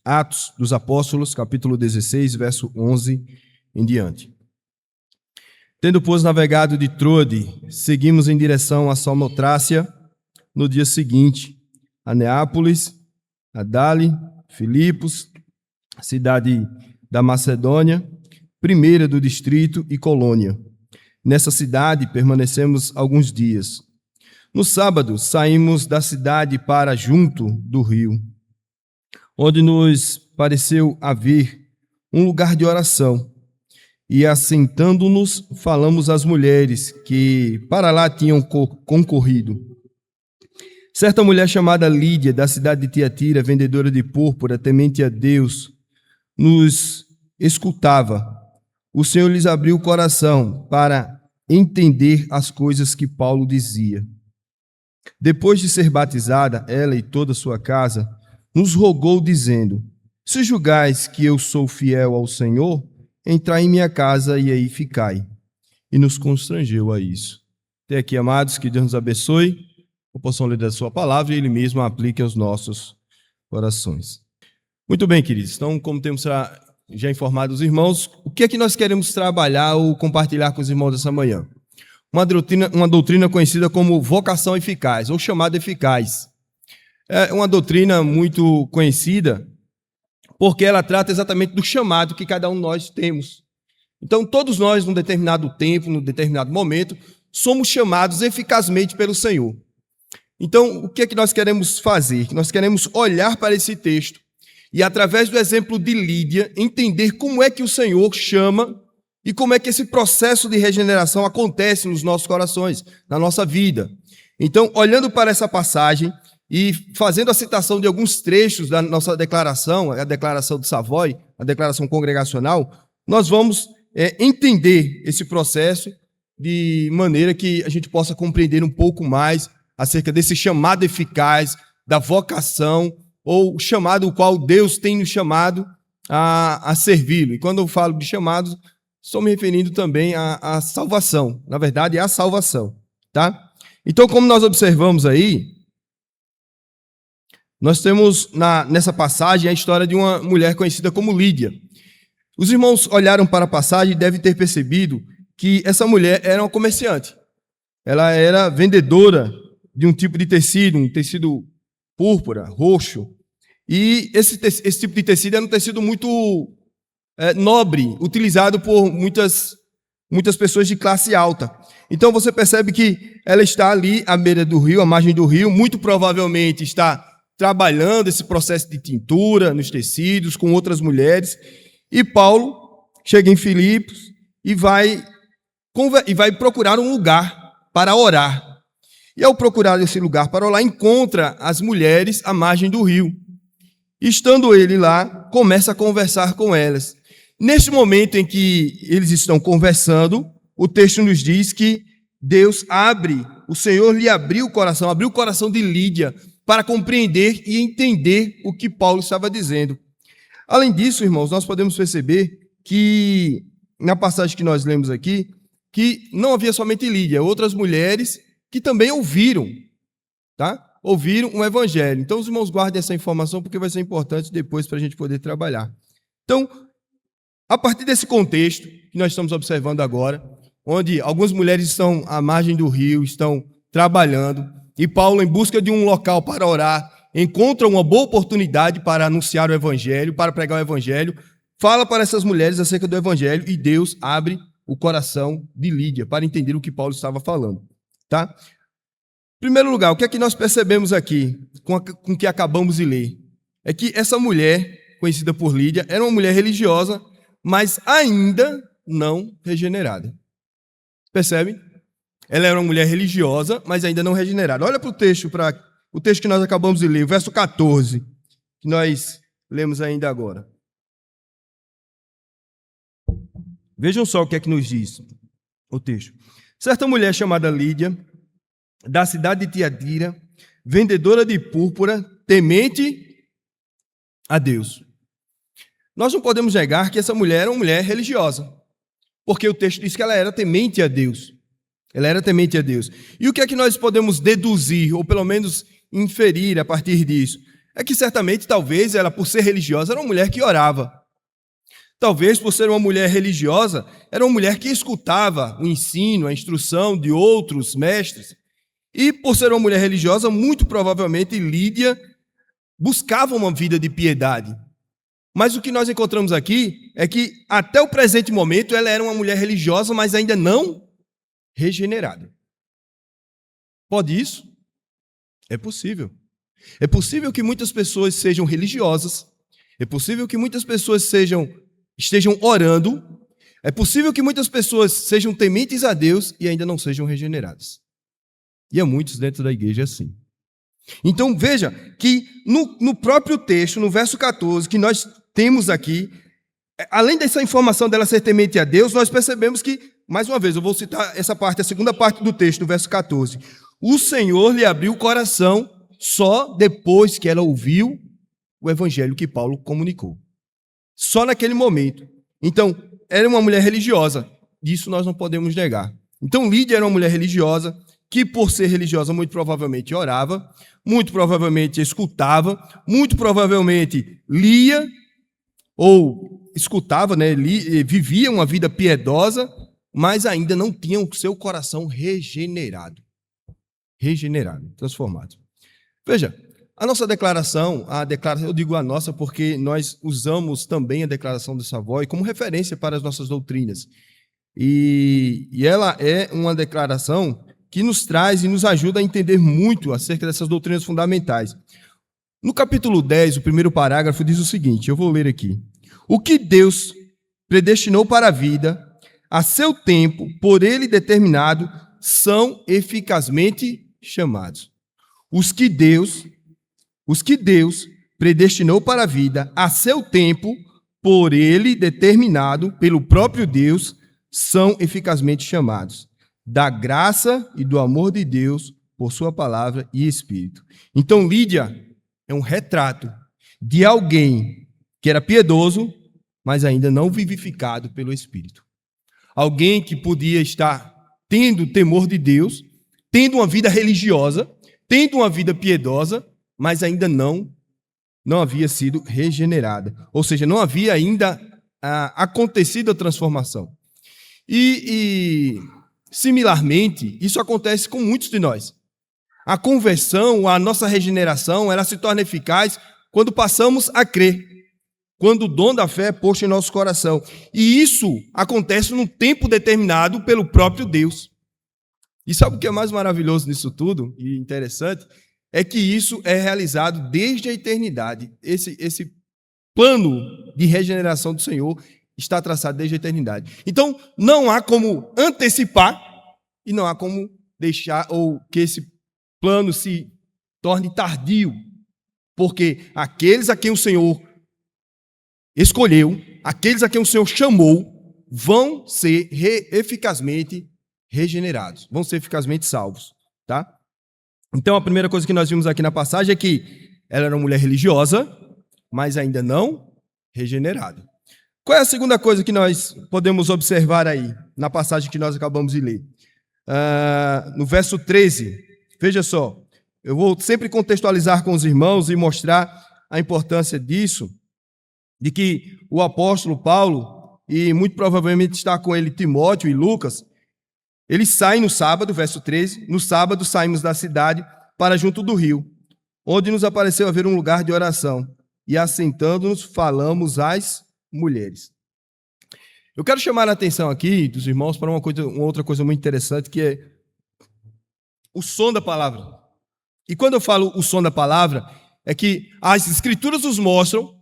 Atos dos Apóstolos, capítulo 16, verso 11 em diante. Tendo, pois, navegado de Troade, seguimos em direção a Samotrácia no dia seguinte, a Neápolis, a Dali, Filipos, cidade da Macedônia, primeira do distrito, e Colônia. Nessa cidade permanecemos alguns dias. No sábado, saímos da cidade para junto do rio, onde nos pareceu haver um lugar de oração. E, assentando-nos, falamos às mulheres que para lá tinham concorrido. Certa mulher chamada Lídia, da cidade de Tiatira, vendedora de púrpura, temente a Deus, nos escutava. O Senhor lhes abriu o coração para entender as coisas que Paulo dizia. Depois de ser batizada, ela e toda a sua casa, nos rogou, dizendo: se julgais que eu sou fiel ao Senhor, entrai em minha casa e aí ficai. E nos constrangeu a isso. Até aqui, amados, que Deus nos abençoe, que possam ler da sua palavra e Ele mesmo a aplique aos nossos corações. Muito bem, queridos. Então, como temos já informado os irmãos, o que é que nós queremos trabalhar ou compartilhar com os irmãos essa manhã? Uma doutrina conhecida como vocação eficaz, ou chamada eficaz. É uma doutrina muito conhecida porque ela trata exatamente do chamado que cada um de nós temos. Então, todos nós, num determinado tempo, num determinado momento, somos chamados eficazmente pelo Senhor. Então, o que é que nós queremos fazer? Nós queremos olhar para esse texto e, através do exemplo de Lídia, entender como é que o Senhor chama e como é que esse processo de regeneração acontece nos nossos corações, na nossa vida. Então, olhando para essa passagem e fazendo a citação de alguns trechos da nossa declaração, a declaração de Savoy, a declaração congregacional, nós vamos entender esse processo de maneira que a gente possa compreender um pouco mais acerca desse chamado eficaz, da vocação, ou chamado o qual Deus tem nos chamado a servi-lo. E quando eu falo de chamados, estou me referindo também à salvação. Na verdade, é a salvação, tá? Então, como nós observamos aí, nós temos nessa passagem a história de uma mulher conhecida como Lídia. Os irmãos olharam para a passagem e devem ter percebido que essa mulher era uma comerciante. Ela era vendedora de um tipo de tecido, um tecido púrpura, roxo. E esse tipo de tecido era um tecido muito nobre, utilizado por muitas pessoas de classe alta. Então você percebe que ela está ali à beira do rio, à margem do rio, muito provavelmente está trabalhando esse processo de tintura nos tecidos com outras mulheres. E Paulo chega em Filipos e vai procurar um lugar para orar. E ao procurar esse lugar para orar, encontra as mulheres à margem do rio. Estando ele lá, começa a conversar com elas. Neste momento em que eles estão conversando, o texto nos diz que o Senhor lhe abriu o coração de Lídia para compreender e entender o que Paulo estava dizendo. Além disso, irmãos, nós podemos perceber que, na passagem que nós lemos aqui, que não havia somente Lídia, outras mulheres que também ouviram, tá? Ouviram o evangelho. Então, os irmãos guardem essa informação porque vai ser importante depois para a gente poder trabalhar. Então, a partir desse contexto que nós estamos observando agora, onde algumas mulheres estão à margem do rio, estão trabalhando, e Paulo, em busca de um local para orar, encontra uma boa oportunidade para anunciar o evangelho, para pregar o evangelho, fala para essas mulheres acerca do evangelho e Deus abre o coração de Lídia para entender o que Paulo estava falando. Tá? Em primeiro lugar, o que é que nós percebemos aqui com o que acabamos de ler? É que essa mulher, conhecida por Lídia, era uma mulher religiosa, mas ainda não regenerada. Percebe? Ela era uma mulher religiosa, mas ainda não regenerada. Olha para o texto que nós acabamos de ler, o verso 14, que nós lemos ainda agora. Vejam só o que é que nos diz o texto. Certa mulher chamada Lídia, da cidade de Tiatira, vendedora de púrpura, temente a Deus. Nós não podemos negar que essa mulher era uma mulher religiosa, porque o texto diz que ela era temente a Deus. Ela era temente a Deus. E o que é que nós podemos deduzir, ou pelo menos inferir a partir disso? é que certamente, talvez, ela, por ser religiosa, era uma mulher que orava. Talvez, por ser uma mulher religiosa, era uma mulher que escutava o ensino, a instrução de outros mestres. E, por ser uma mulher religiosa, muito provavelmente Lídia buscava uma vida de piedade. Mas o que nós encontramos aqui é que, até o presente momento, ela era uma mulher religiosa, mas ainda não regenerada. Pode isso? É possível. É possível que muitas pessoas sejam religiosas, é possível que muitas pessoas estejam orando, é possível que muitas pessoas sejam tementes a Deus e ainda não sejam regeneradas. E há muitos dentro da igreja assim. Então veja que no próprio texto, no verso 14, que nós temos aqui, além dessa informação dela ser temente a Deus, nós percebemos que, mais uma vez, eu vou citar essa parte, a segunda parte do texto, do verso 14. O Senhor lhe abriu o coração só depois que ela ouviu o evangelho que Paulo comunicou. Só naquele momento. Então, era uma mulher religiosa. Disso nós não podemos negar. Então, Lídia era uma mulher religiosa, que por ser religiosa muito provavelmente orava, muito provavelmente escutava, muito provavelmente lia ou escutava, né, vivia uma vida piedosa, mas ainda não tinha o seu coração regenerado, transformado. Veja, a nossa declaração, eu digo a nossa porque nós usamos também a declaração de Savoy como referência para as nossas doutrinas. E ela é uma declaração que nos traz e nos ajuda a entender muito acerca dessas doutrinas fundamentais. No capítulo 10, o primeiro parágrafo diz o seguinte, eu vou ler aqui. O que Deus predestinou para a vida, a seu tempo, por ele determinado, são eficazmente chamados. Os que Deus predestinou para a vida, a seu tempo, por ele determinado, pelo próprio Deus, são eficazmente chamados. Da graça e do amor de Deus por sua palavra e Espírito. Então, Lídia é um retrato de alguém que era piedoso, mas ainda não vivificado pelo Espírito. Alguém que podia estar tendo temor de Deus, tendo uma vida religiosa, tendo uma vida piedosa, mas ainda não havia sido regenerada. Ou seja, não havia ainda acontecido a transformação. Similarmente, isso acontece com muitos de nós. A conversão, a nossa regeneração, ela se torna eficaz quando passamos a crer, quando o dom da fé é posto em nosso coração. E isso acontece num tempo determinado pelo próprio Deus. E sabe o que é mais maravilhoso nisso tudo, e interessante? É que isso é realizado desde a eternidade. Esse plano de regeneração do Senhor está traçado desde a eternidade. Então, não há como antecipar e não há como deixar ou que esse plano se torne tardio, porque aqueles a quem o Senhor escolheu, aqueles a quem o Senhor chamou, vão ser eficazmente regenerados, vão ser eficazmente salvos, tá? Então, a primeira coisa que nós vimos aqui na passagem é que ela era uma mulher religiosa, mas ainda não regenerada. Qual é a segunda coisa que nós podemos observar aí, na passagem que nós acabamos de ler? No verso 13, veja só, eu vou sempre contextualizar com os irmãos e mostrar a importância disso, de que o apóstolo Paulo, e muito provavelmente está com ele Timóteo e Lucas, eles saem no sábado, verso 13, no sábado saímos da cidade para junto do rio, onde nos apareceu haver um lugar de oração, e assentando-nos falamos às mulheres. Eu quero chamar a atenção aqui dos irmãos para uma outra coisa muito interessante, que é o som da palavra. E quando eu falo o som da palavra, é que as escrituras nos mostram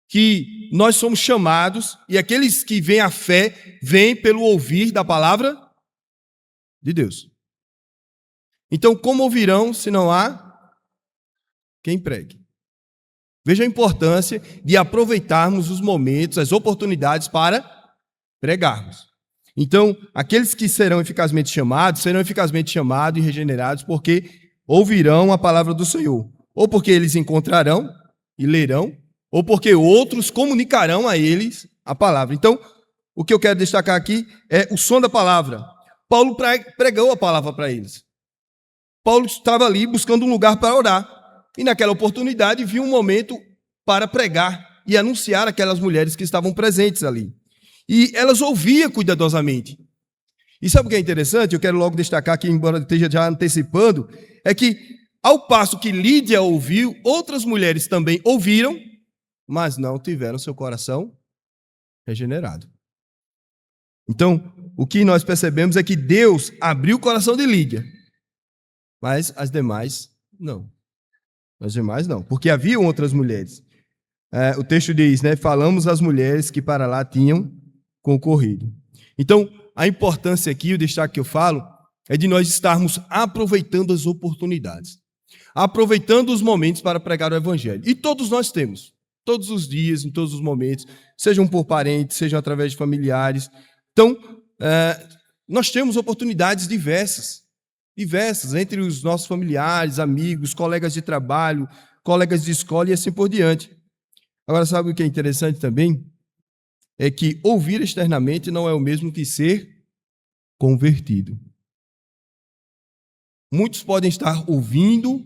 que nós somos chamados, e aqueles que vêm à fé, vêm pelo ouvir da palavra de Deus. Então, como ouvirão se não há quem pregue? Veja a importância de aproveitarmos os momentos, as oportunidades para pregarmos. Então, aqueles que serão eficazmente chamados e regenerados porque ouvirão a palavra do Senhor. Ou porque eles encontrarão e lerão, ou porque outros comunicarão a eles a palavra. Então, o que eu quero destacar aqui é o som da palavra. Paulo pregou a palavra para eles. Paulo estava ali buscando um lugar para orar. e naquela oportunidade viu um momento para pregar e anunciar aquelas mulheres que estavam presentes ali. E elas ouviam cuidadosamente. E sabe o que é interessante? Eu quero logo destacar aqui, embora esteja já antecipando, é que ao passo que Lídia ouviu, outras mulheres também ouviram, mas não tiveram seu coração regenerado. Então, o que nós percebemos é que Deus abriu o coração de Lídia, mas as demais não. As demais não, porque haviam outras mulheres. O texto diz, né? Falamos às mulheres que para lá tinham concorrido. Então, a importância aqui, o destaque que eu falo, é de nós estarmos aproveitando as oportunidades, aproveitando os momentos para pregar o Evangelho. E todos nós temos, todos os dias, em todos os momentos, sejam por parentes, sejam através de familiares. Então, nós temos oportunidades diversas, entre os nossos familiares, amigos, colegas de trabalho, colegas de escola e assim por diante. Agora, sabe o que é interessante também? É que ouvir externamente não é o mesmo que ser convertido. Muitos podem estar ouvindo,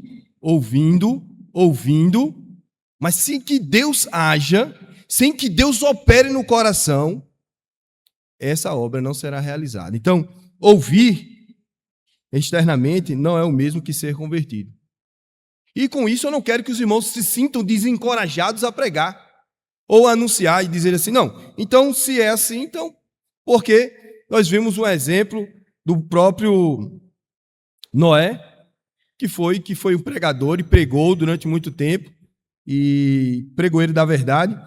mas sem que Deus haja, sem que Deus opere no coração, essa obra não será realizada. Então, ouvir externamente não é o mesmo que ser convertido. E com isso eu não quero que os irmãos se sintam desencorajados a pregar ou a anunciar e dizer assim, não, então se é assim, então, porque nós vimos um exemplo do próprio Noé, que foi um pregador e pregou durante muito tempo, e pregoeiro da verdade,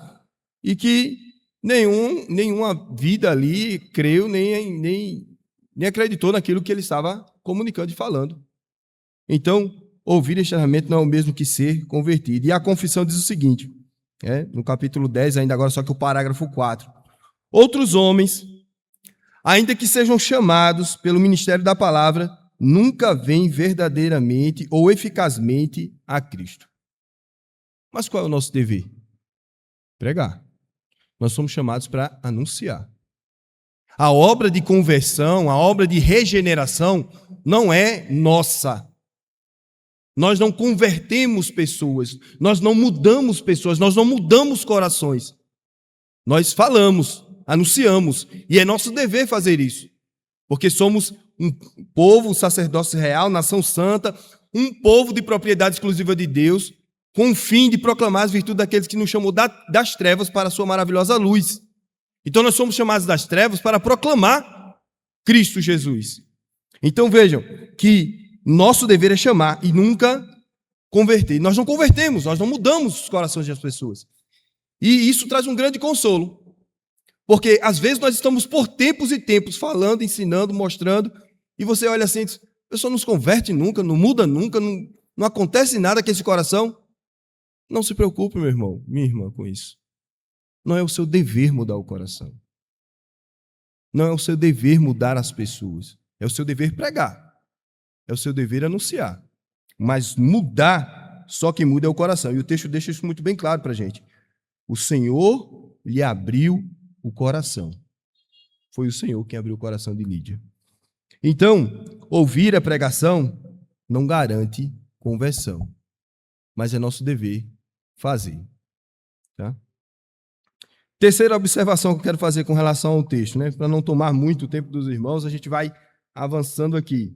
e que nenhuma vida ali creu, nem acreditou naquilo que ele estava comunicando e falando. Então, ouvir externamente não é o mesmo que ser convertido. E a confissão diz o seguinte, no capítulo 10, ainda agora, só que o parágrafo 4. Outros homens, ainda que sejam chamados pelo ministério da palavra, nunca veem verdadeiramente ou eficazmente a Cristo. Mas qual é o nosso dever? Pregar. Nós somos chamados para anunciar. A obra de conversão, a obra de regeneração não é nossa. Nós não convertemos pessoas, nós não mudamos pessoas, nós não mudamos corações. Nós falamos, anunciamos, e é nosso dever fazer isso. Porque somos um povo, um sacerdócio real, nação santa, um povo de propriedade exclusiva de Deus, com o fim de proclamar as virtudes daqueles que nos chamou das trevas para a sua maravilhosa luz. Então nós somos chamados das trevas para proclamar Cristo Jesus. Então vejam que nosso dever é chamar e nunca converter. Nós não convertemos, nós não mudamos os corações das pessoas. E isso traz um grande consolo. Porque às vezes nós estamos por tempos e tempos falando, ensinando, mostrando, e você olha assim, a pessoa não se converte nunca, não muda nunca, não acontece nada com esse coração. Não se preocupe, meu irmão, minha irmã, com isso. Não é o seu dever mudar o coração. Não é o seu dever mudar as pessoas. É o seu dever pregar. É o seu dever anunciar. Mas mudar, só quem muda é o coração. E o texto deixa isso muito bem claro para a gente. O Senhor lhe abriu o coração. Foi o Senhor quem abriu o coração de Lídia. Então, ouvir a pregação não garante conversão. Mas é nosso dever fazer. Tá? Terceira observação que eu quero fazer com relação ao texto, né? Para não tomar muito tempo dos irmãos, a gente vai avançando aqui.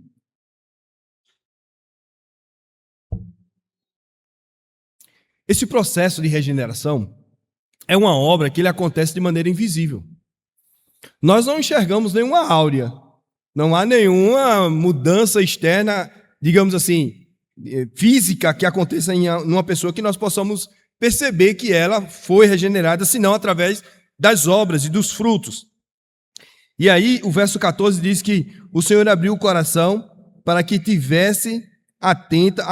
Esse processo de regeneração é uma obra que ele acontece de maneira invisível. Nós não enxergamos nenhuma áurea, não há nenhuma mudança externa, digamos assim, física que aconteça em uma pessoa que nós possamos perceber que ela foi regenerada, senão através das obras e dos frutos. E aí o verso 14 diz que o Senhor abriu o coração para que tivesse atenta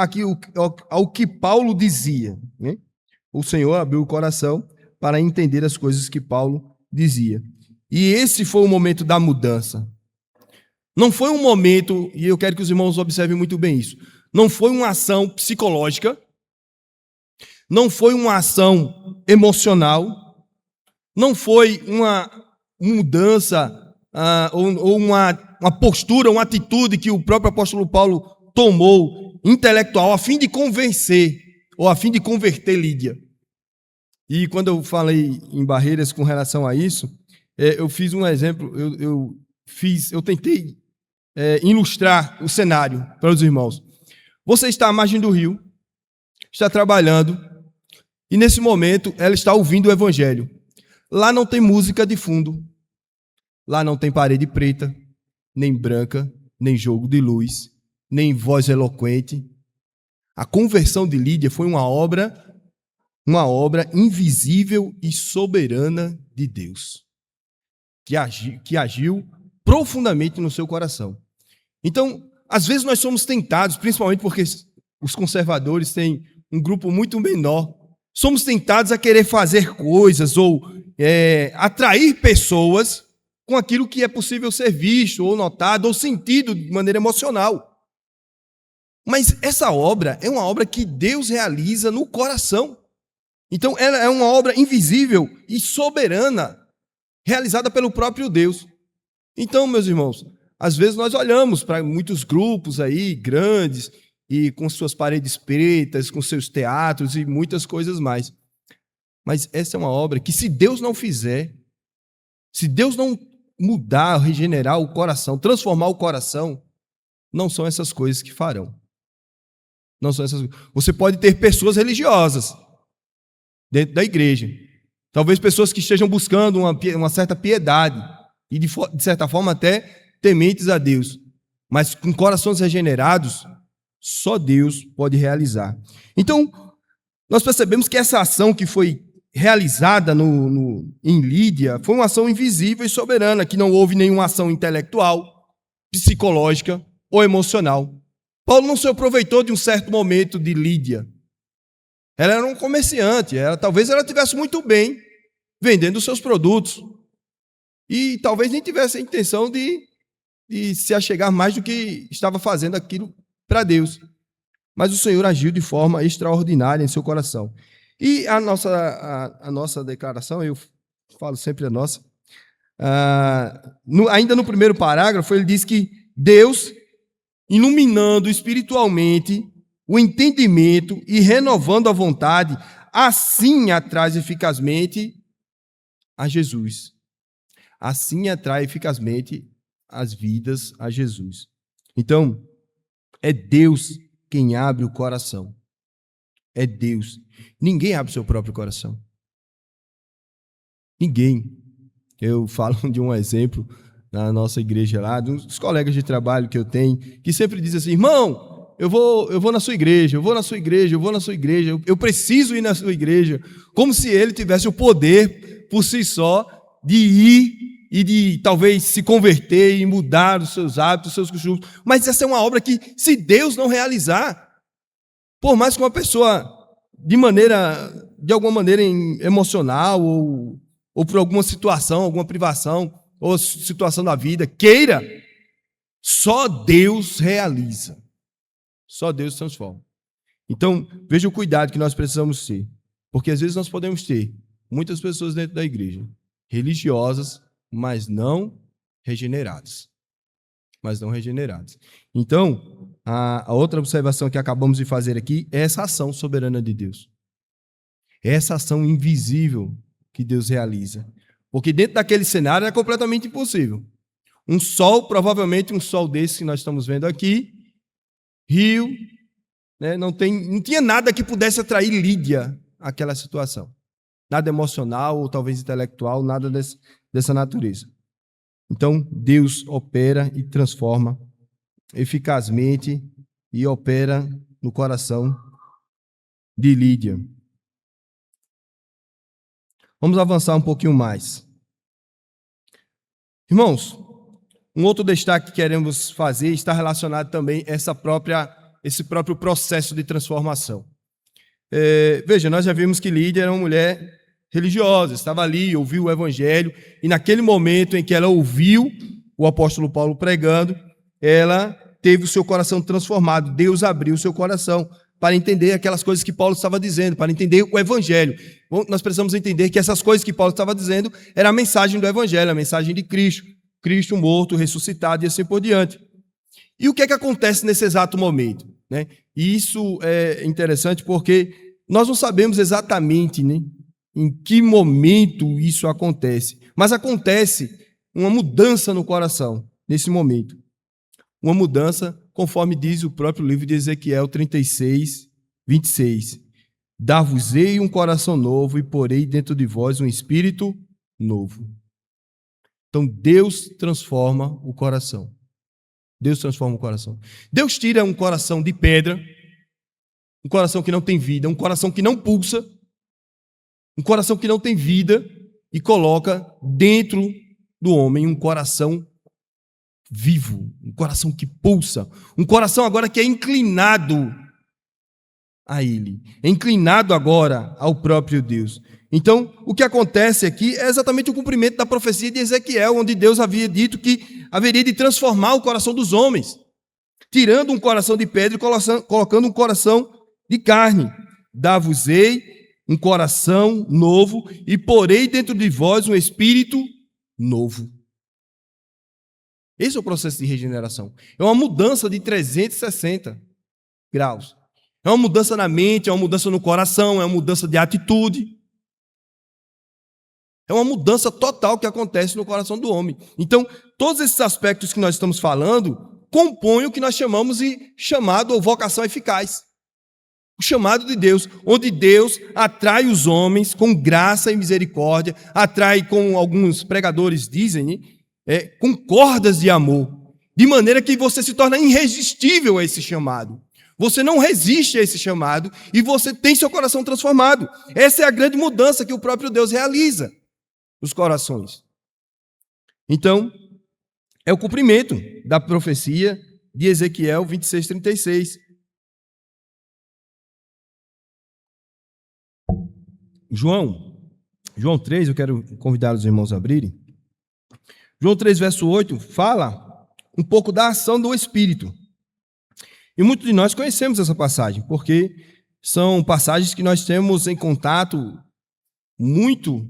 ao que Paulo dizia. Né? O Senhor abriu o coração para entender as coisas que Paulo dizia. E esse foi o momento da mudança. Não foi um momento, e eu quero que os irmãos observem muito bem isso, não foi uma ação psicológica, não foi uma ação emocional, não foi uma mudança ou uma postura, uma atitude que o próprio apóstolo Paulo tomou intelectual a fim de convencer ou a fim de converter Lídia. E quando eu falei em barreiras com relação a isso, eu fiz um exemplo, eu tentei ilustrar o cenário para os irmãos. Você está à margem do rio, está trabalhando, e nesse momento ela está ouvindo o evangelho. Lá não tem música de fundo, lá não tem parede preta, nem branca, nem jogo de luz, nem voz eloquente. A conversão de Lídia foi uma obra invisível e soberana de Deus, que agiu profundamente no seu coração. Então, às vezes nós somos tentados, principalmente porque os conservadores têm um grupo muito menor, somos tentados a querer fazer coisas ou atrair pessoas com aquilo que é possível ser visto, ou notado, ou sentido de maneira emocional. Mas essa obra é uma obra que Deus realiza no coração. Então, ela é uma obra invisível e soberana, realizada pelo próprio Deus. Então, meus irmãos, às vezes nós olhamos para muitos grupos aí, grandes, e com suas paredes pretas, com seus teatros e muitas coisas mais. Mas essa é uma obra que, se Deus não fizer, se Deus não mudar, regenerar o coração, transformar o coração, não são essas coisas que farão. Não são essas. Você pode ter pessoas religiosas dentro da igreja. Talvez pessoas que estejam buscando uma certa piedade e, de certa forma, até tementes a Deus. Mas com corações regenerados, só Deus pode realizar. Então, nós percebemos que essa ação que foi realizada em Lídia foi uma ação invisível e soberana, que não houve nenhuma ação intelectual, psicológica ou emocional. Paulo não se aproveitou de um certo momento de Lídia. Ela era um comerciante, talvez ela estivesse muito bem vendendo os seus produtos. E talvez nem tivesse a intenção de se achegar mais do que estava fazendo aquilo para Deus. Mas o Senhor agiu de forma extraordinária em seu coração. E a nossa declaração, eu falo sempre a nossa, ainda no primeiro parágrafo, ele diz que Deus, iluminando espiritualmente o entendimento e renovando a vontade, assim atrai eficazmente a Jesus. Assim atrai eficazmente as vidas a Jesus. Então, é Deus quem abre o coração. É Deus. Ninguém abre o seu próprio coração. Ninguém. Eu falo de um exemplo na nossa igreja lá, dos colegas de trabalho que eu tenho, que sempre dizem assim: irmão, eu vou na sua igreja, eu vou na sua igreja, eu vou na sua igreja, eu preciso ir na sua igreja, como se ele tivesse o poder por si só de ir e de talvez se converter e mudar os seus hábitos, os seus costumes. Mas essa é uma obra que, se Deus não realizar, por mais que uma pessoa, de alguma maneira emocional, ou por alguma situação, alguma privação, ou situação da vida, queira, só Deus realiza. Só Deus transforma. Então, veja o cuidado que nós precisamos ter. Porque às vezes nós podemos ter muitas pessoas dentro da igreja, religiosas, mas não regeneradas. Então, a outra observação que acabamos de fazer aqui é essa ação soberana de Deus. Essa ação invisível que Deus realiza. Porque dentro daquele cenário é completamente impossível. Um sol, provavelmente um sol desse que nós estamos vendo aqui, rio, né, não tinha nada que pudesse atrair Lídia àquela situação. Nada emocional ou talvez intelectual, nada dessa natureza. Então, Deus opera e transforma eficazmente e opera no coração de Lídia. Vamos avançar um pouquinho mais. Irmãos, um outro destaque que queremos fazer está relacionado também a esse próprio processo de transformação. Veja, nós já vimos que Lídia era uma mulher religiosa, estava ali, ouviu o evangelho, e naquele momento em que ela ouviu o apóstolo Paulo pregando, ela teve o seu coração transformado. Deus abriu o seu coração para entender aquelas coisas que Paulo estava dizendo, para entender o evangelho. Bom, nós precisamos entender que essas coisas que Paulo estava dizendo era a mensagem do evangelho, a mensagem de Cristo, Cristo morto, ressuscitado e assim por diante. E o que é que acontece nesse exato momento, né? E isso é interessante porque nós não sabemos exatamente, né, em que momento isso acontece, mas acontece uma mudança no coração nesse momento. Uma mudança, conforme diz o próprio livro de Ezequiel 36, 26. Dar-vos-ei um coração novo e porei dentro de vós um espírito novo. Então Deus transforma o coração. Deus transforma o coração. Deus tira um coração de pedra, um coração que não tem vida, um coração que não pulsa, um coração que não tem vida, e coloca dentro do homem um coração vivo, um coração que pulsa, um coração agora que é inclinado a Ele, é inclinado agora ao próprio Deus. Então, o que acontece aqui é exatamente o cumprimento da profecia de Ezequiel, onde Deus havia dito que haveria de transformar o coração dos homens, tirando um coração de pedra e colocando um coração de carne. Dar-vos-ei um coração novo e porei dentro de vós um espírito novo. Esse é o processo de regeneração. É uma mudança de 360 graus. É uma mudança na mente, é uma mudança no coração, é uma mudança de atitude. É uma mudança total que acontece no coração do homem. Então, todos esses aspectos que nós estamos falando compõem o que nós chamamos de chamado ou vocação eficaz. O chamado de Deus, onde Deus atrai os homens com graça e misericórdia, atrai, como alguns pregadores dizem, com cordas de amor, de maneira que você se torna irresistível a esse chamado. Você não resiste a esse chamado e você tem seu coração transformado. Essa é a grande mudança que o próprio Deus realiza nos corações. Então, é o cumprimento da profecia de Ezequiel 26, 36. João 3, eu quero convidar os irmãos a abrirem. João 3, verso 8, fala um pouco da ação do Espírito. E muitos de nós conhecemos essa passagem, porque são passagens que nós temos em contato muito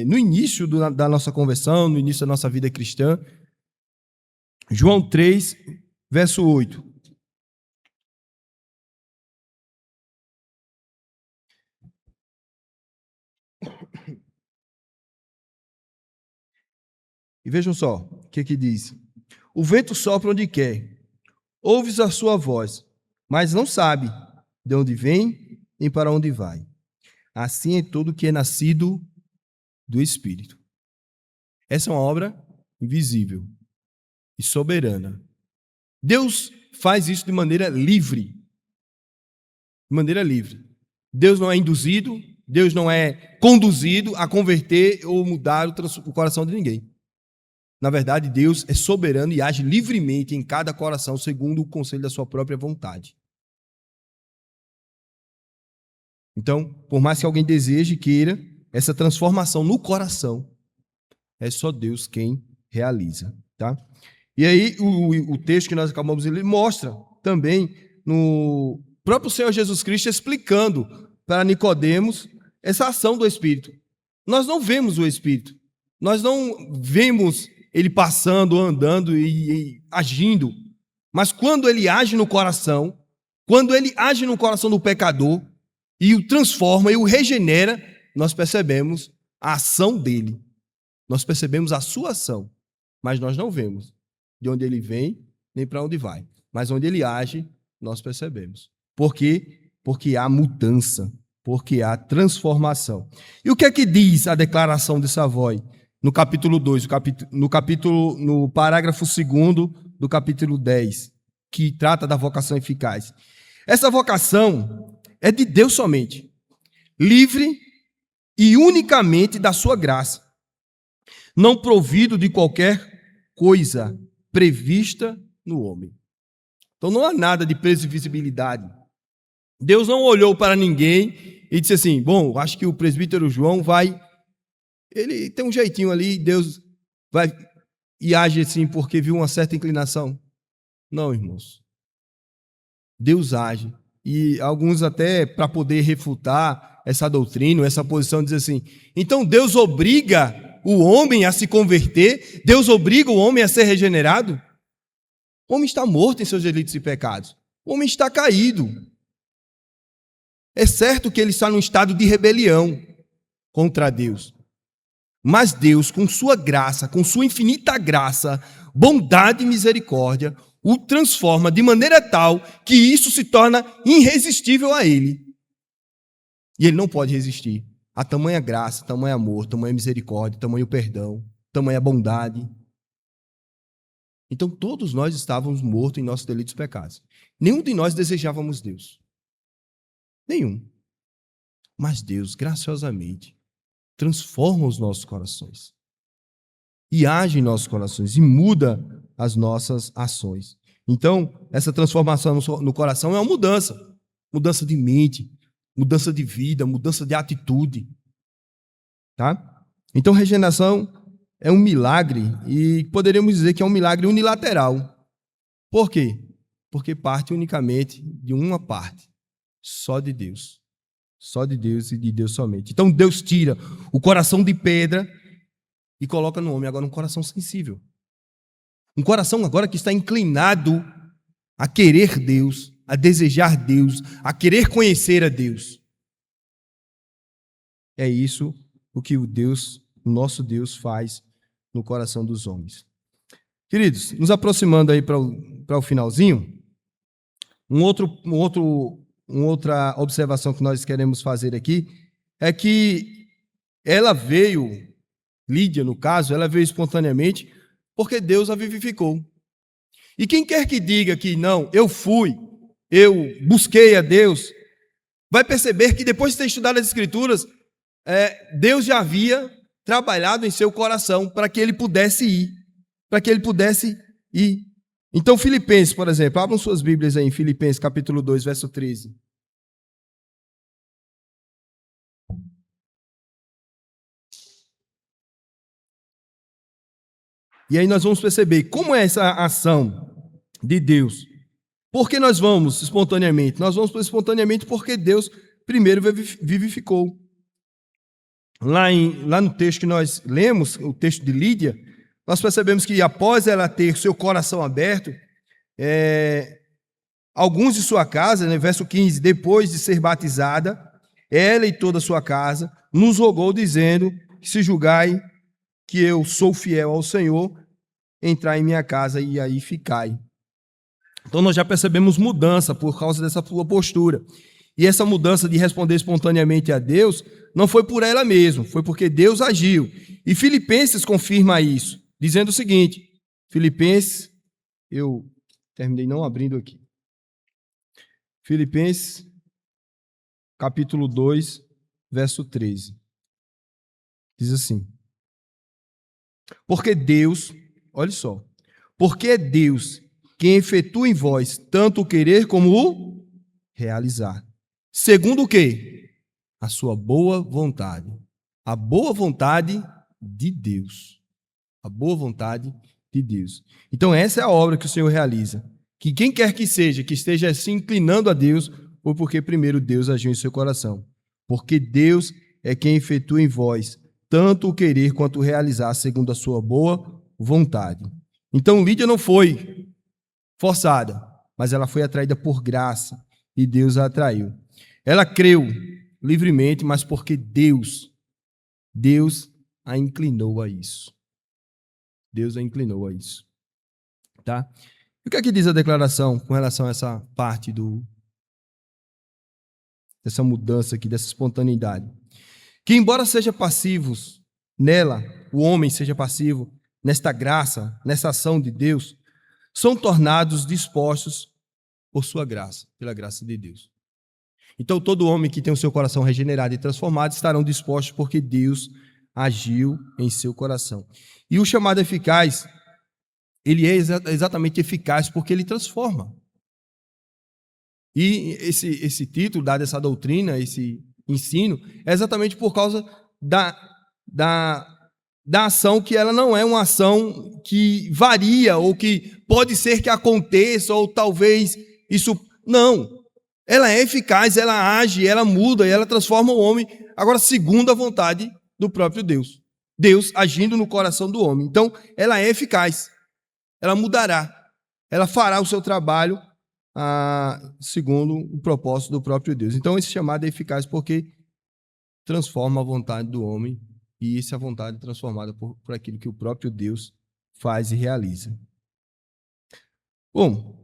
no início da nossa conversão, no início da nossa vida cristã. João 3, verso 8. E vejam só o que diz. O vento sopra onde quer, ouves a sua voz, mas não sabe de onde vem nem para onde vai. Assim é todo que é nascido do Espírito. Essa é uma obra invisível e soberana. Deus faz isso de maneira livre. De maneira livre. Deus não é induzido, Deus não é conduzido a converter ou mudar o coração de ninguém. Na verdade, Deus é soberano e age livremente em cada coração, segundo o conselho da sua própria vontade. Então, por mais que alguém deseje e queira, essa transformação no coração, é só Deus quem realiza. Tá? E aí, o texto que nós acabamos de ler mostra também no próprio Senhor Jesus Cristo explicando para Nicodemos essa ação do Espírito. Nós não vemos o Espírito, nós não vemos ele passando, andando e agindo. Mas quando ele age no coração, quando ele age no coração do pecador e o transforma e o regenera, nós percebemos a ação dele. Nós percebemos a sua ação, mas nós não vemos de onde ele vem nem para onde vai. Mas onde ele age, nós percebemos. Por quê? Porque há mudança, porque há transformação. E o que é que diz a declaração de Savoy? No capítulo 2, no parágrafo 2º do capítulo 10, que trata da vocação eficaz. Essa vocação é de Deus somente, livre e unicamente da sua graça, não provido de qualquer coisa prevista no homem. Então não há nada de previsibilidade. Deus não olhou para ninguém e disse assim, bom, acho que o presbítero João ele tem um jeitinho ali, Deus vai e age assim porque viu uma certa inclinação. Não, irmãos. Deus age. E alguns até, para poder refutar essa doutrina, essa posição, dizem assim, então Deus obriga o homem a se converter? Deus obriga o homem a ser regenerado? O homem está morto em seus delitos e pecados. O homem está caído. É certo que ele está num estado de rebelião contra Deus. Mas Deus, com sua graça, com sua infinita graça, bondade e misericórdia, o transforma de maneira tal que isso se torna irresistível a ele. E ele não pode resistir a tamanha graça, tamanho amor, tamanha misericórdia, tamanho perdão, tamanha bondade. Então todos nós estávamos mortos em nossos delitos e pecados. Nenhum de nós desejávamos Deus. Nenhum. Mas Deus, graciosamente, transforma os nossos corações. E age em nossos corações. E muda as nossas ações. Então, essa transformação no coração é uma mudança. Mudança de mente, mudança de vida, mudança de atitude. Tá? Então, regeneração é um milagre. E poderíamos dizer que é um milagre unilateral. Por quê? Porque parte unicamente de uma parte. Só de Deus. Só de Deus e de Deus somente. Então Deus tira o coração de pedra e coloca no homem agora um coração sensível. Um coração agora que está inclinado a querer Deus, a desejar Deus, a querer conhecer a Deus. É isso o que o nosso Deus faz no coração dos homens. Queridos, nos aproximando aí para o finalzinho, uma outra observação que nós queremos fazer aqui é que ela veio, Lídia no caso, ela veio espontaneamente porque Deus a vivificou. E quem quer que diga que não, eu busquei a Deus, vai perceber que depois de ter estudado as Escrituras, Deus já havia trabalhado em seu coração para que ele pudesse ir. Então, Filipenses, por exemplo, abram suas Bíblias aí em Filipenses, capítulo 2, verso 13. E aí nós vamos perceber como é essa ação de Deus. Por que nós vamos espontaneamente? Nós vamos espontaneamente porque Deus primeiro vivificou. Lá no texto que nós lemos, o texto de Lídia, nós percebemos que após ela ter seu coração aberto, alguns de sua casa, né, verso 15, depois de ser batizada, ela e toda a sua casa, nos rogou dizendo, se julgai que eu sou fiel ao Senhor, entrai em minha casa e aí ficai. Então nós já percebemos mudança por causa dessa sua postura. E essa mudança de responder espontaneamente a Deus não foi por ela mesma, foi porque Deus agiu. E Filipenses confirma isso, dizendo o seguinte, Filipenses, eu terminei não abrindo aqui. Filipenses, capítulo 2, verso 13. Diz assim, porque Deus, olha só, porque é Deus quem efetua em vós tanto o querer como o realizar. Segundo o quê? A sua boa vontade. A boa vontade de Deus. A boa vontade de Deus. Então essa é a obra que o Senhor realiza. Que quem quer que seja, que esteja se inclinando a Deus, foi porque primeiro Deus agiu em seu coração. Porque Deus é quem efetua em vós tanto o querer quanto o realizar, segundo a sua boa vontade. Então Lídia não foi forçada, mas ela foi atraída por graça e Deus a atraiu. Ela creu livremente, mas porque Deus a inclinou a isso. Deus a inclinou a isso. Tá? E o que é que diz a declaração com relação a essa parte dessa mudança aqui, dessa espontaneidade? Que embora sejam passivos nela, o homem seja passivo nesta graça, nessa ação de Deus, são tornados dispostos por sua graça, pela graça de Deus. Então todo homem que tem o seu coração regenerado e transformado estarão dispostos porque Deus agiu em seu coração. E o chamado eficaz, ele é exatamente eficaz porque ele transforma. E esse título, dado essa doutrina, esse ensino, é exatamente por causa da ação que ela não é uma ação que varia ou que pode ser que aconteça ou talvez isso... Não. Ela é eficaz, ela age, ela muda, ela transforma o homem, agora segundo a vontade do próprio Deus. Deus agindo no coração do homem. Então, ela é eficaz. Ela mudará. Ela fará o seu trabalho segundo o propósito do próprio Deus. Então, esse chamado é eficaz porque transforma a vontade do homem, e essa vontade é transformada por aquilo que o próprio Deus faz e realiza. Bom,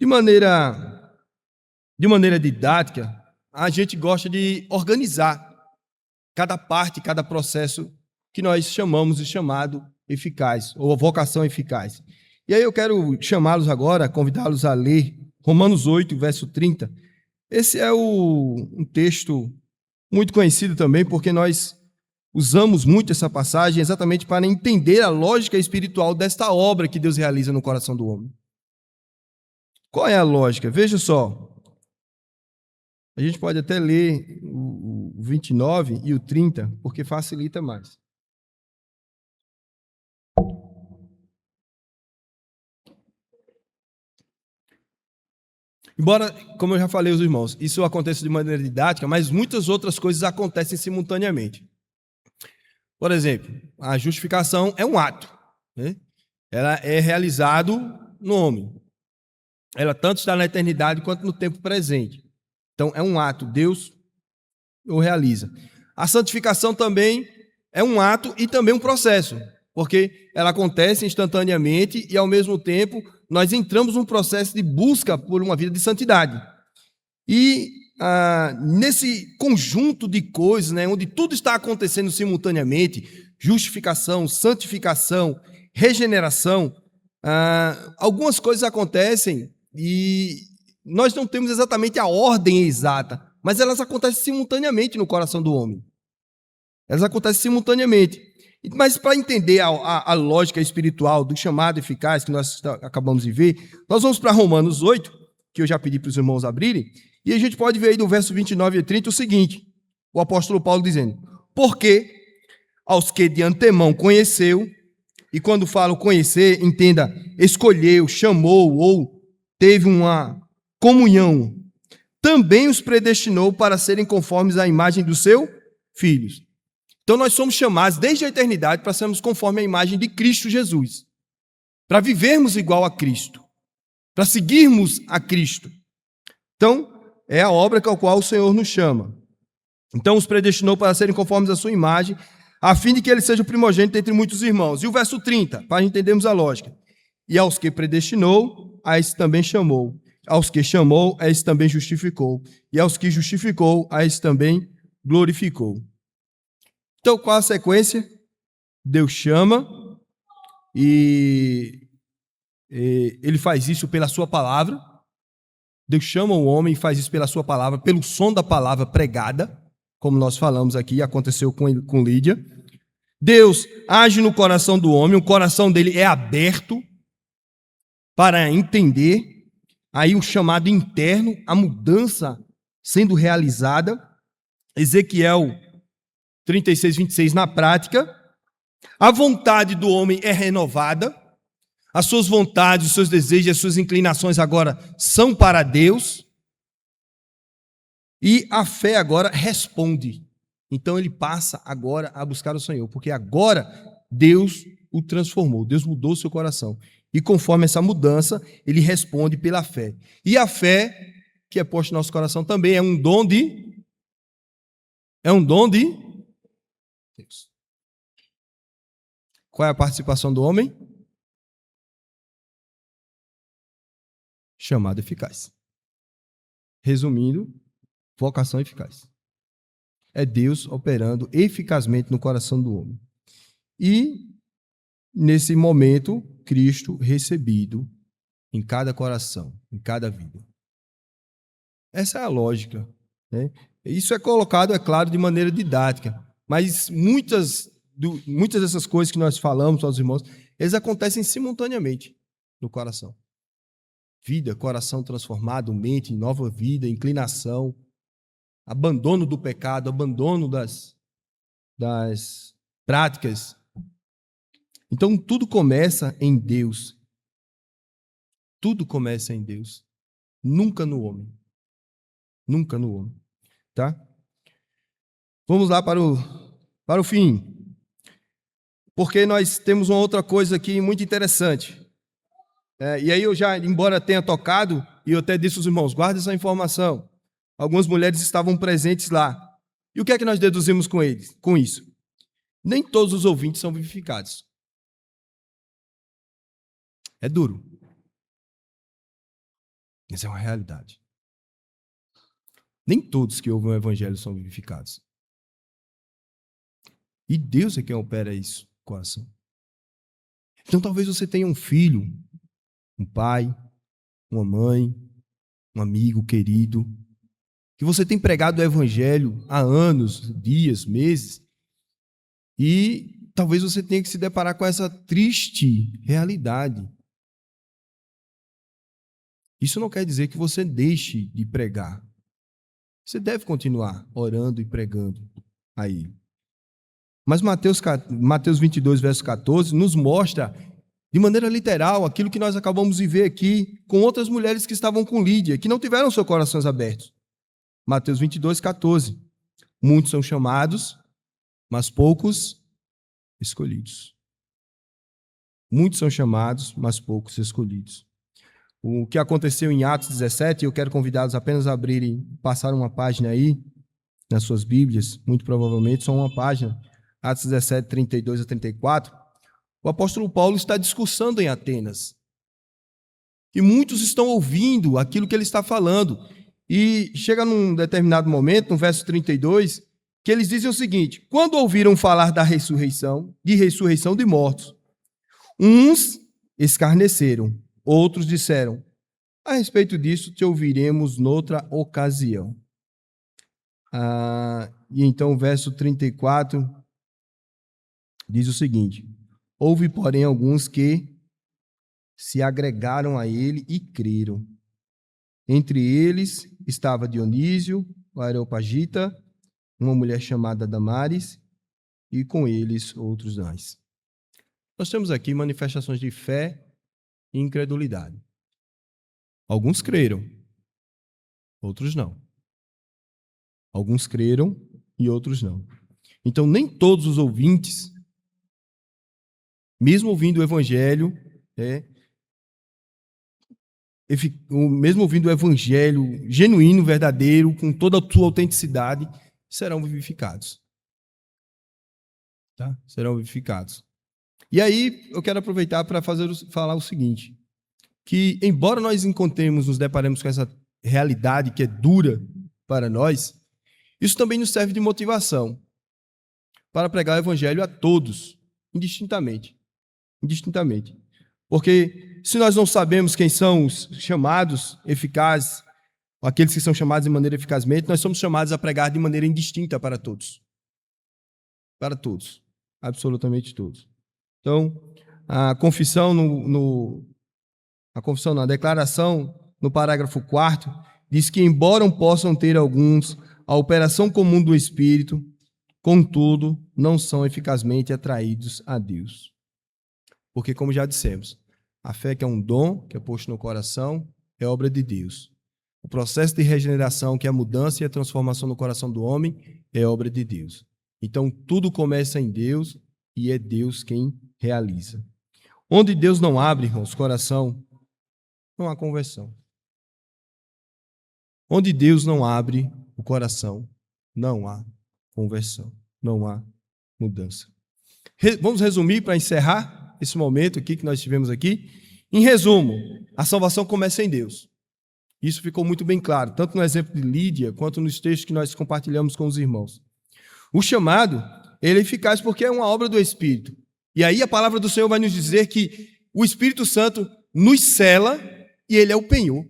de maneira didática, a gente gosta de organizar cada parte, cada processo que nós chamamos de chamado eficaz, ou vocação eficaz. E aí eu quero chamá-los agora, convidá-los a ler Romanos 8, verso 30. Esse é um texto muito conhecido também, porque nós usamos muito essa passagem exatamente para entender a lógica espiritual desta obra que Deus realiza no coração do homem. Qual é a lógica? Veja só. A gente pode até ler o 29 e o 30, porque facilita mais. Embora, como eu já falei aos irmãos, isso aconteça de maneira didática, mas muitas outras coisas acontecem simultaneamente. Por exemplo, a justificação é um ato, né? Ela é realizado no homem. Ela tanto está na eternidade quanto no tempo presente. Então, é um ato, Deus o realiza. A santificação também é um ato e também um processo, porque ela acontece instantaneamente e, ao mesmo tempo, nós entramos num processo de busca por uma vida de santidade. E nesse conjunto de coisas, né, onde tudo está acontecendo simultaneamente, justificação, santificação, regeneração, algumas coisas acontecem e nós não temos exatamente a ordem exata, mas elas acontecem simultaneamente no coração do homem. Elas acontecem simultaneamente. Mas para entender a lógica espiritual do chamado eficaz que nós acabamos de ver, nós vamos para Romanos 8, que eu já pedi para os irmãos abrirem, e a gente pode ver aí do verso 29 e 30 o seguinte, o apóstolo Paulo dizendo: porque aos que de antemão conheceu, e quando falo conhecer, entenda, escolheu, chamou ou teve uma comunhão, também os predestinou para serem conformes à imagem do seu filho. Então nós somos chamados desde a eternidade para sermos conforme a imagem de Cristo Jesus, para vivermos igual a Cristo, para seguirmos a Cristo. Então, é a obra com a qual o Senhor nos chama. Então os predestinou para serem conformes à sua imagem, a fim de que ele seja o primogênito entre muitos irmãos. E o verso 30, para entendermos a lógica. E aos que predestinou, a esse também chamou. Aos que chamou, a esse também justificou. E aos que justificou, a esse também glorificou. Então, qual a sequência? Deus chama e ele faz isso pela sua palavra. Deus chama o homem e faz isso pela sua palavra, pelo som da palavra pregada, como nós falamos aqui, aconteceu com Lídia. Deus age no coração do homem, o coração dele é aberto para entender. Aí um chamado interno, a mudança sendo realizada. Ezequiel 36, 26, na prática, a vontade do homem é renovada, as suas vontades, os seus desejos, as suas inclinações agora são para Deus, e a fé agora responde. Então ele passa agora a buscar o Senhor, porque agora Deus o transformou, Deus mudou o seu coração. E conforme essa mudança, ele responde pela fé. E a fé que é posta no nosso coração também é um dom de Deus. Qual é a participação do homem? Chamado eficaz. Resumindo, vocação eficaz. É Deus operando eficazmente no coração do homem. E, nesse momento, Cristo recebido em cada coração, em cada vida. Essa é a lógica, né? Isso é colocado, é claro, de maneira didática, mas muitas dessas coisas que nós falamos aos irmãos, eles acontecem simultaneamente no coração. Vida, coração transformado, mente, nova vida, inclinação, abandono do pecado, abandono das práticas. Então, tudo começa em Deus. Tudo começa em Deus. Nunca no homem. Nunca no homem. Tá? Vamos lá para o fim. Porque nós temos uma outra coisa aqui muito interessante. E aí eu já, embora tenha tocado, e eu até disse aos irmãos, guarda essa informação. Algumas mulheres estavam presentes lá. E o que é que nós deduzimos com isso? Nem todos os ouvintes são vivificados. É duro. Mas é uma realidade. Nem todos que ouvem o evangelho são vivificados. E Deus é quem opera isso no coração. Então talvez você tenha um filho, um pai, uma mãe, um amigo querido, que você tem pregado o evangelho há anos, dias, meses, e talvez você tenha que se deparar com essa triste realidade. Isso não quer dizer que você deixe de pregar. Você deve continuar orando e pregando a ele. Mas Mateus 22, verso 14, nos mostra, de maneira literal, aquilo que nós acabamos de ver aqui com outras mulheres que estavam com Lídia, que não tiveram seus corações abertos. Mateus 22, 14. Muitos são chamados, mas poucos escolhidos. Muitos são chamados, mas poucos escolhidos. O que aconteceu em Atos 17, eu quero convidá-los apenas a abrirem, passar uma página aí, nas suas Bíblias, muito provavelmente, só uma página, Atos 17, 32 a 34, o apóstolo Paulo está discursando em Atenas. E muitos estão ouvindo aquilo que ele está falando. E chega num determinado momento, no verso 32, que eles dizem o seguinte: quando ouviram falar da ressurreição de mortos, uns escarneceram, outros disseram, a respeito disso te ouviremos noutra ocasião. E então o verso 34 diz o seguinte: houve, porém, alguns que se agregaram a ele e creram. Entre eles estava Dionísio, o Areopagita, uma mulher chamada Damares, e com eles outros mais. Nós temos aqui manifestações de fé e incredulidade. Alguns creram, outros não. Alguns creram e outros não. Então, nem todos os ouvintes, mesmo ouvindo o evangelho, mesmo ouvindo o evangelho genuíno, verdadeiro, com toda a sua autenticidade, serão vivificados. Tá? Serão vivificados. E aí, eu quero aproveitar para falar o seguinte, que embora nós nos deparemos com essa realidade que é dura para nós, isso também nos serve de motivação para pregar o evangelho a todos, indistintamente. Porque se nós não sabemos quem são os chamados eficazes, ou aqueles que são chamados de maneira eficazmente, nós somos chamados a pregar de maneira indistinta para todos. Para todos. Absolutamente todos. Então, a declaração, no parágrafo 4º, diz que, embora possam ter alguns a operação comum do Espírito, contudo, não são eficazmente atraídos a Deus. Porque, como já dissemos, a fé, que é um dom que é posto no coração, é obra de Deus. O processo de regeneração, que é a mudança e a transformação no coração do homem, é obra de Deus. Então, tudo começa em Deus e é Deus quem realiza. Onde Deus não abre, irmãos, coração, não há conversão. Onde Deus não abre o coração, não há conversão, não há mudança. Vamos resumir para encerrar esse momento aqui que nós tivemos aqui. Em resumo, a salvação começa em Deus. Isso ficou muito bem claro, tanto no exemplo de Lídia, quanto nos textos que nós compartilhamos com os irmãos. O chamado, ele é eficaz porque é uma obra do Espírito. E aí a palavra do Senhor vai nos dizer que o Espírito Santo nos cela e ele é o penhor.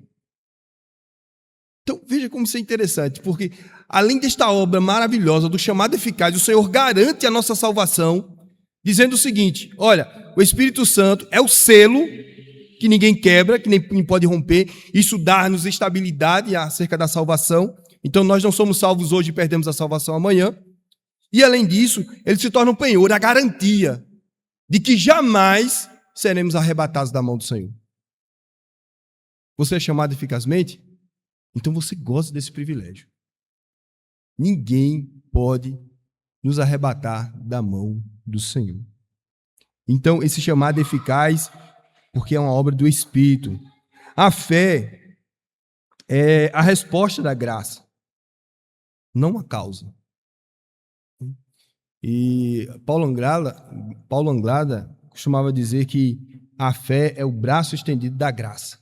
Então, veja como isso é interessante, porque além desta obra maravilhosa do chamado eficaz, o Senhor garante a nossa salvação, dizendo o seguinte: olha, o Espírito Santo é o selo que ninguém quebra, que nem pode romper. Isso dá-nos estabilidade acerca da salvação. Então, nós não somos salvos hoje e perdemos a salvação amanhã. E, além disso, ele se torna um penhor, a garantia de que jamais seremos arrebatados da mão do Senhor. Você é chamado eficazmente? Então você goza desse privilégio. Ninguém pode nos arrebatar da mão do Senhor. Então, esse chamado é eficaz porque é uma obra do Espírito. A fé é a resposta da graça, não a causa. E Paulo Anglada costumava dizer que a fé é o braço estendido da graça,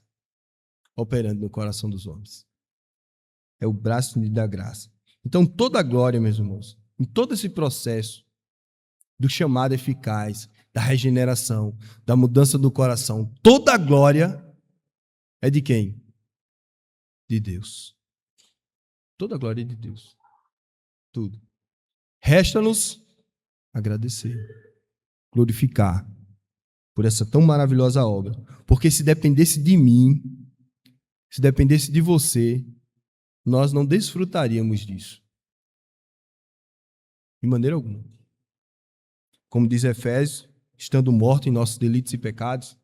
operando no coração dos homens. É o braço estendido da graça. Então, toda a glória, meus irmãos, em todo esse processo do chamado eficaz, da regeneração, da mudança do coração, toda a glória é de quem? De Deus. Toda a glória é de Deus. Tudo. Resta-nos agradecer, glorificar por essa tão maravilhosa obra. Porque se dependesse de mim, se dependesse de você, nós não desfrutaríamos disso. De maneira alguma. Como diz Efésios, estando morto em nossos delitos e pecados,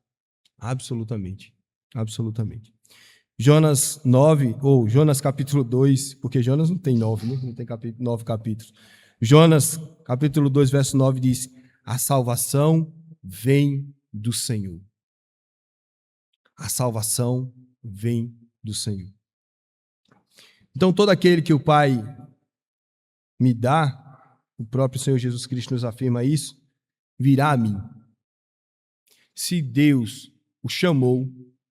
absolutamente. Absolutamente. Jonas 9, ou Jonas capítulo 2, porque Jonas não tem 9, né? Não tem 9 capítulos. Jonas capítulo 2, verso 9 diz: a salvação vem do Senhor. A salvação vem do Senhor. Então, todo aquele que o Pai me dá, o próprio Senhor Jesus Cristo nos afirma isso, virá a mim. Se Deus o chamou,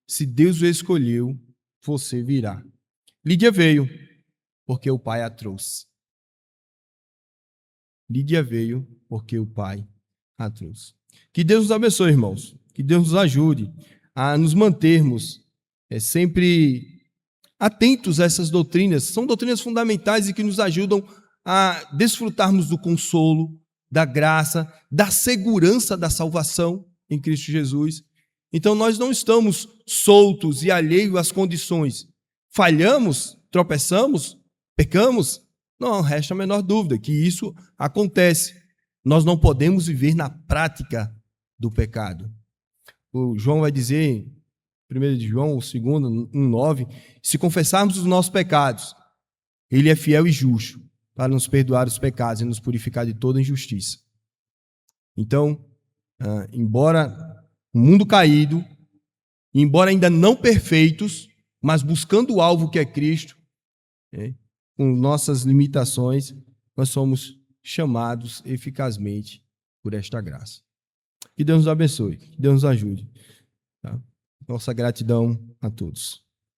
se Deus o escolheu, você virá. Lídia veio, porque o Pai a trouxe. Lídia veio, porque o Pai a trouxe. Que Deus nos abençoe, irmãos. Que Deus nos ajude a nos mantermos sempre atentos a essas doutrinas. São doutrinas fundamentais e que nos ajudam a desfrutarmos do consolo, da graça, da segurança da salvação em Cristo Jesus. Então, nós não estamos soltos e alheios às condições. Falhamos, tropeçamos, pecamos? Não resta a menor dúvida que isso acontece. Nós não podemos viver na prática do pecado. O João vai dizer, 1 de João, 2, 1,9, se confessarmos os nossos pecados, Ele é fiel e justo para nos perdoar os pecados e nos purificar de toda injustiça. Então, embora o mundo caído, embora ainda não perfeitos, mas buscando o alvo que é Cristo, com nossas limitações, nós somos chamados eficazmente por esta graça. Que Deus nos abençoe, que Deus nos ajude. Tá? Nossa gratidão a todos.